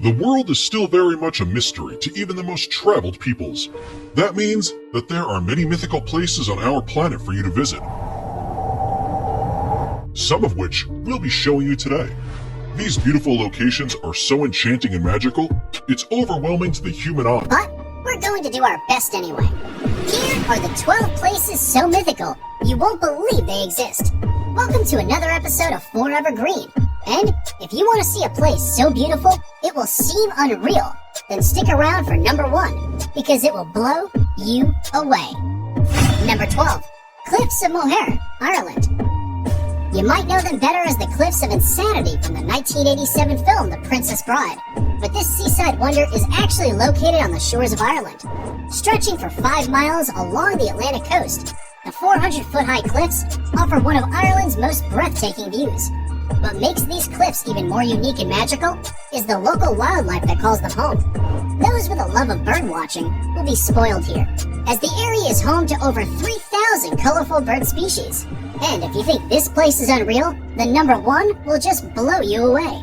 The world is still very much a mystery to even the most traveled peoples. That means that there are many mythical places on our planet for you to visit, some of which we'll be showing you today. These beautiful locations are so enchanting and magical, it's overwhelming to the human eye. But we're going to do our best anyway. Here are the 12 places so mythical you won't believe they exist. Welcome to another episode of Forever Green. And if you want to see a place so beautiful it will seem unreal, then stick around for number 1, because it will blow you away. Number 12. Cliffs of Moher, Ireland. You might know them better as the Cliffs of Insanity from the 1987 film The Princess Bride, but this seaside wonder is actually located on the shores of Ireland. Stretching for 5 miles along the Atlantic coast, the 400-foot-high cliffs offer one of Ireland's most breathtaking views. What makes these cliffs even more unique and magical is the local wildlife that calls them home. Those with a love of bird watching will be spoiled here, as the area is home to over 3,000 colorful bird species. And if you think this place is unreal, then number 1 will just blow you away.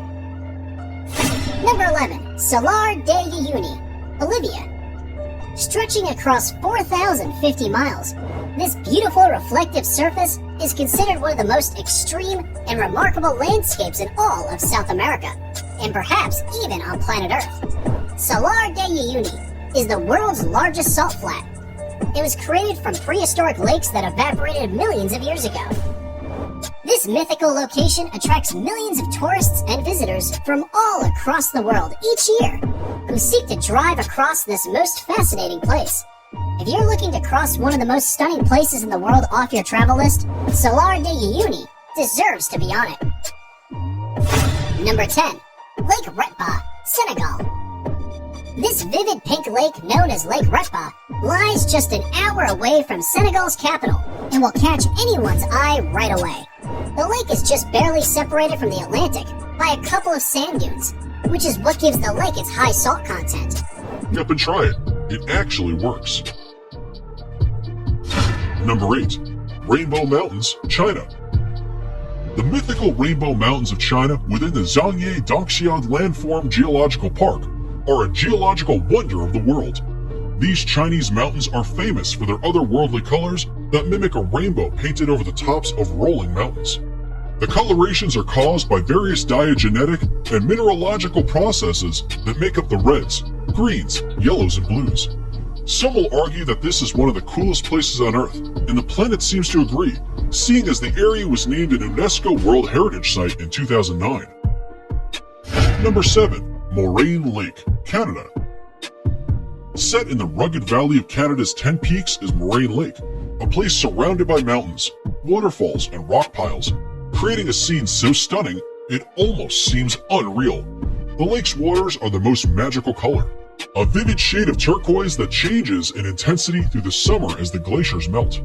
Number 11. Salar de Uyuni, Bolivia. Stretching across 4,050 miles, this beautiful reflective surface is considered one of the most extreme and remarkable landscapes in all of South America, and perhaps even on planet Earth. Salar de Uyuni is the world's largest salt flat. It was created from prehistoric lakes that evaporated millions of years ago. This mythical location attracts millions of tourists and visitors from all across the world each year, who seek to drive across this most fascinating place. If you're looking to cross one of the most stunning places in the world off your travel list, Salar de Uyuni deserves to be on it. Number 10. Lake Retba, Senegal. This vivid pink lake known as Lake Retba lies just an hour away from Senegal's capital and will catch anyone's eye right away. The lake is just barely separated from the Atlantic by a couple of sand dunes, which is what gives the lake its high salt content. Up and try it. It actually works. Number 8. Rainbow Mountains, China. The mythical Rainbow Mountains of China within the Zhangye Dongxiad Landform Geological Park are a geological wonder of the world. These Chinese mountains are famous for their otherworldly colors that mimic a rainbow painted over the tops of rolling mountains. The colorations are caused by various diagenetic and mineralogical processes that make up the reds, greens, yellows, and blues. Some will argue that this is one of the coolest places on Earth, and the planet seems to agree, seeing as the area was named an UNESCO World Heritage Site in 2009. Number 7. Moraine Lake, Canada. Set in the rugged valley of Canada's 10 peaks is Moraine Lake, a place surrounded by mountains, waterfalls, and rock piles, creating a scene so stunning it almost seems unreal. The lake's waters are the most magical color, a vivid shade of turquoise that changes in intensity through the summer as the glaciers melt.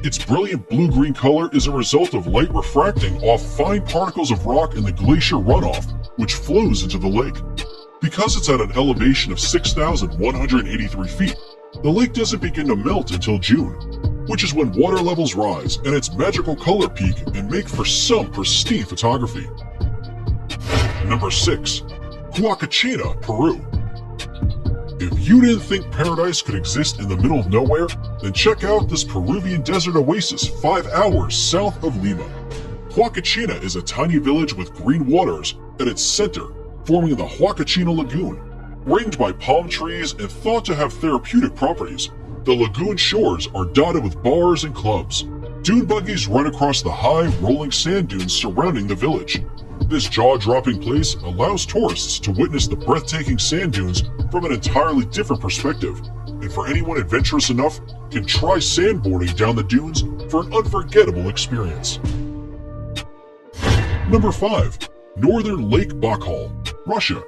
Its brilliant blue-green color is a result of light refracting off fine particles of rock in the glacier runoff, which flows into the lake. Because it's at an elevation of 6,183 feet, the lake doesn't begin to melt until June, which is when water levels rise and its magical color peak and make for some pristine photography. Number 6. Huacachina, Peru. If you didn't think paradise could exist in the middle of nowhere, then check out this Peruvian desert oasis 5 hours south of Lima. Huacachina is a tiny village with green waters at its center, forming the Huacachina Lagoon. Ringed by palm trees and thought to have therapeutic properties, the lagoon shores are dotted with bars and clubs. Dune buggies run across the high, rolling sand dunes surrounding the village. This jaw-dropping place allows tourists to witness the breathtaking sand dunes from an entirely different perspective, and for anyone adventurous enough, can try sandboarding down the dunes for an unforgettable experience. Number 5. Northern Lake Baikal, Russia.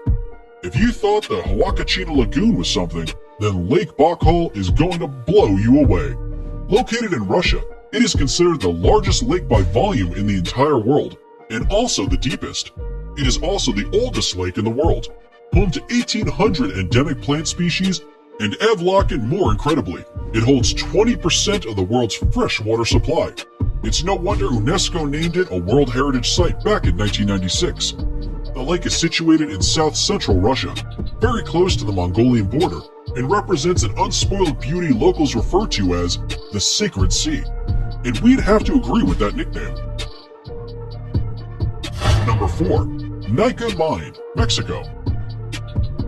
If you thought the Huacachina Lagoon was something, then Lake Baikal is going to blow you away. Located in Russia, it is considered the largest lake by volume in the entire world, and also the deepest. It is also the oldest lake in the world, home to 1,800 endemic plant species, and Evlock more incredibly, it holds 20% of the world's fresh water supply. It's no wonder UNESCO named it a World Heritage Site back in 1996. The lake is situated in south-central Russia, very close to the Mongolian border, and represents an unspoiled beauty locals refer to as the Sacred Sea. And we'd have to agree with that nickname. Number 4. Nika Mine, Mexico.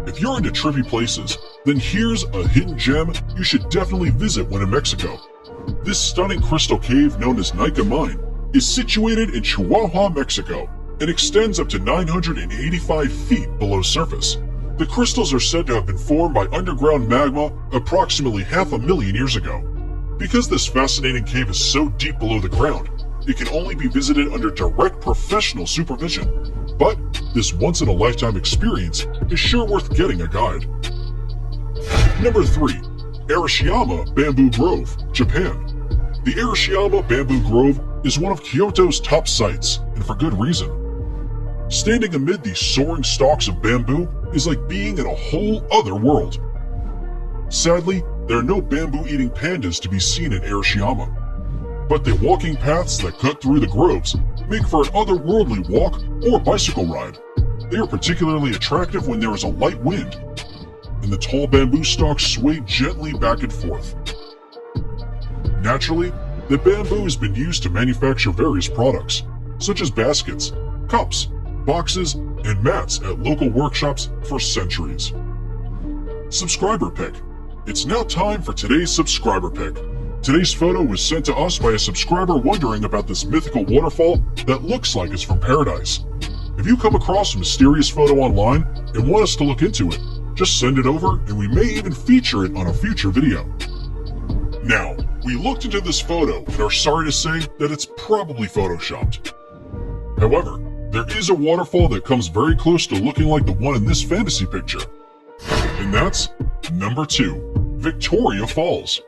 If you're into trippy places, then here's a hidden gem you should definitely visit when in Mexico. This stunning crystal cave known as Nika Mine is situated in Chihuahua, Mexico, and extends up to 985 feet below surface. The crystals are said to have been formed by underground magma approximately 500,000 years ago. Because this fascinating cave is so deep below the ground, it can only be visited under direct professional supervision. But this once-in-a-lifetime experience is sure worth getting a guide. Number 3. Arashiyama Bamboo Grove, Japan. The Arashiyama Bamboo Grove is one of Kyoto's top sites, and for good reason. Standing amid these soaring stalks of bamboo is like being in a whole other world. Sadly, there are no bamboo-eating pandas to be seen in Arashiyama, but the walking paths that cut through the groves make for an otherworldly walk or bicycle ride. They are particularly attractive when there is a light wind, and the tall bamboo stalks sway gently back and forth. Naturally, the bamboo has been used to manufacture various products, such as baskets, cups, boxes, and mats at local workshops for centuries. Subscriber pick. It's now time for today's subscriber pick. Today's photo was sent to us by a subscriber wondering about this mythical waterfall that looks like it's from paradise. If you come across a mysterious photo online and want us to look into it, just send it over and we may even feature it on a future video. Now, we looked into this photo and are sorry to say that it's probably photoshopped. However, there is a waterfall that comes very close to looking like the one in this fantasy picture. And that's number 2, Victoria Falls.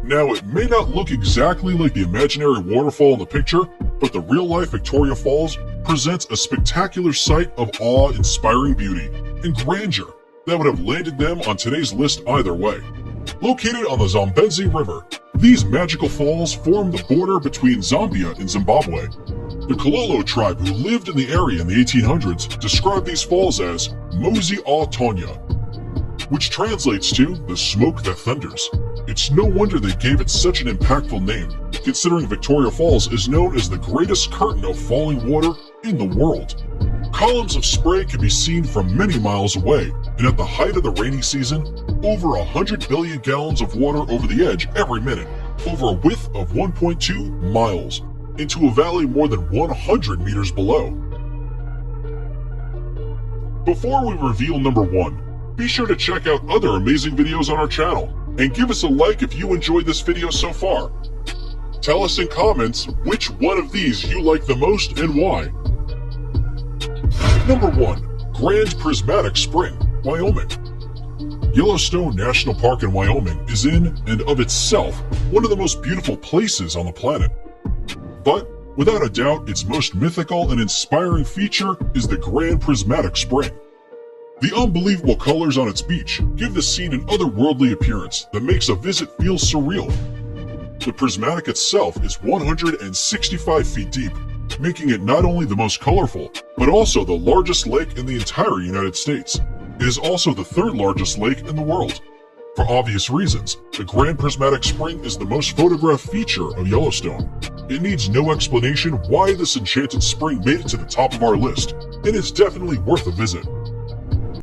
Now, it may not look exactly like the imaginary waterfall in the picture, but the real-life Victoria Falls presents a spectacular sight of awe-inspiring beauty and grandeur that would have landed them on today's list either way. Located on the Zambezi River, these magical falls form the border between Zambia and Zimbabwe. The Kololo tribe who lived in the area in the 1800s described these falls as Mozi a Tonya, which translates to the smoke that thunders. It's no wonder they gave it such an impactful name, considering Victoria Falls is known as the greatest curtain of falling water in the world. Columns of spray can be seen from many miles away, and at the height of the rainy season, over 100 billion gallons of water over the edge every minute, over a width of 1.2 miles, into a valley more than 100 meters below. Before we reveal number 1, be sure to check out other amazing videos on our channel, and give us a like if you enjoyed this video so far. Tell us in comments which one of these you like the most and why. Number 1. Grand Prismatic Spring, Wyoming. Yellowstone National Park in Wyoming is in and of itself one of the most beautiful places on the planet. But, without a doubt, its most mythical and inspiring feature is the Grand Prismatic Spring. The unbelievable colors on its beach give the scene an otherworldly appearance that makes a visit feel surreal. The prismatic itself is 165 feet deep, making it not only the most colorful, but also the largest lake in the entire United States. It is also the 3rd largest lake in the world. For obvious reasons, the Grand Prismatic Spring is the most photographed feature of Yellowstone. It needs no explanation why this enchanted spring made it to the top of our list, and it's definitely worth a visit.